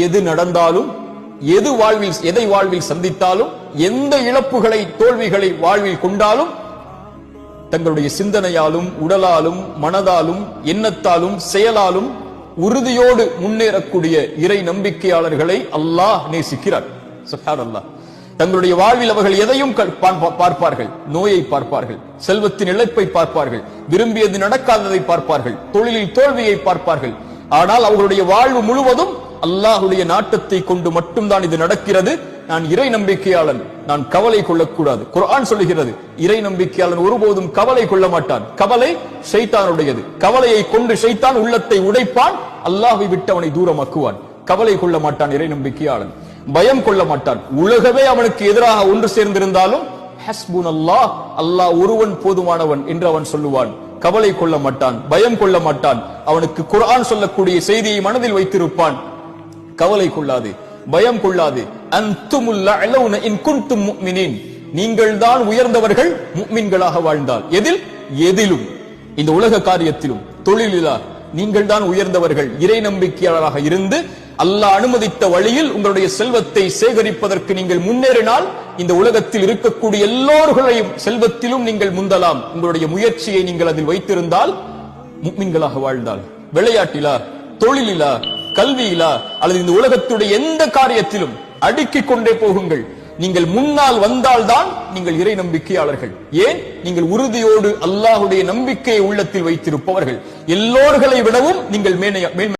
எது நடந்தாலும், எதை வாழ்வில் சந்தித்தாலும், எந்த இழப்புகளை தோல்விகளை வாழ்வில் கொண்டாலும் தங்களுடைய சிந்தனையாலும், உடலாலும், மனதாலும், எண்ணத்தாலும், செயலாலும் உறுதியோடு முன்னேறக்கூடிய இறை நம்பிக்கையாளர்களை அல்லாஹ் நேசிக்கிறார். சுப்ஹானல்லாஹ். தங்களுடைய வாழ்வில் அவர்கள் எதையும் பார்ப்பார்கள். நோயை பார்ப்பார்கள், செல்வத்தின் இழப்பை பார்ப்பார்கள், விரும்பியது நடக்காததை பார்ப்பார்கள், தொழிலில் தோல்வியை பார்ப்பார்கள். ஆனால் அவர்களுடைய வாழ்வு முழுவதும் அல்லாஹுடைய நாட்டத்தை கொண்டு மட்டும்தான் இது நடக்கிறது. நான் இறை நம்பிக்கையாளன், நான் கவலை கொள்ளக்கூடாது. குர்ஆன் சொல்லுகிறது, இறை நம்பிக்கையாளன் ஒருபோதும் கவலை கொள்ள மாட்டான். கவலை ஷைத்தானுடையது. கவலையை கொண்டு ஷைத்தான் உள்ளத்தை உடைப்பான், அல்லாஹ்வை விட்டு அவனை தூரமாக்குவான். கவலை கொள்ள மாட்டான் இறை நம்பிக்கையாளன், பயம் கொள்ள மாட்டான். உலகமே அவனுக்கு எதிராக ஒன்று சேர்ந்திருந்தாலும் ஹஸ்புனல்லாஹ், அல்லாஹ் ஒருவன் போதுமானவன் என்று அவன் சொல்லுவான். கவலை கொள்ள மாட்டான், பயம் கொள்ள மாட்டான். அவனுக்கு குர்ஆன் சொல்லக்கூடிய செய்தியை மனதில் வைத்திருப்பான். கவலை கொள்ளாது, பயம் கொள்ளாது. அன்துமுல் அலௌன இன் குன்தும் முஃமினீன், நீங்கள் தான் உயர்ந்தவர்கள் முஃமின்களாக வாழ்ந்தால். எதிலும், இந்த உலக காரியத்திலும், தொழிலிலா நீங்கள் தான் உயர்ந்தவர்கள். இறை நம்பிக்கையாளராக இருந்து அல்லாஹ் அனுமதித்த வழியில் உங்களுடைய செல்வத்தை சேகரிப்பதற்கு நீங்கள் முன்னேறினால் இந்த உலகத்தில் இருக்கக்கூடிய எல்லோர்களையும் செல்வத்திலும் நீங்கள் முந்தலாம். உங்களுடைய முயற்சியை நீங்கள் அதில் வைத்திருந்தால், முஃமின்களாக வாழ்ந்தால். விளையாட்டிலா, தொழிலிலா, கல்வியிலா அல்லது இந்த உலகத்துடைய எந்த காரியத்திலும் அடுக்கிக் கொண்டே போகுங்கள். நீங்கள் முன்னால் வந்தால்தான் நீங்கள் இறை நம்பிக்கையாளர்கள். ஏன்? நீங்கள் உறுதியோடு அல்லாஹுடைய நம்பிக்கையை உள்ளத்தில் வைத்திருப்பவர்கள். எல்லோர்களை விடவும் நீங்கள்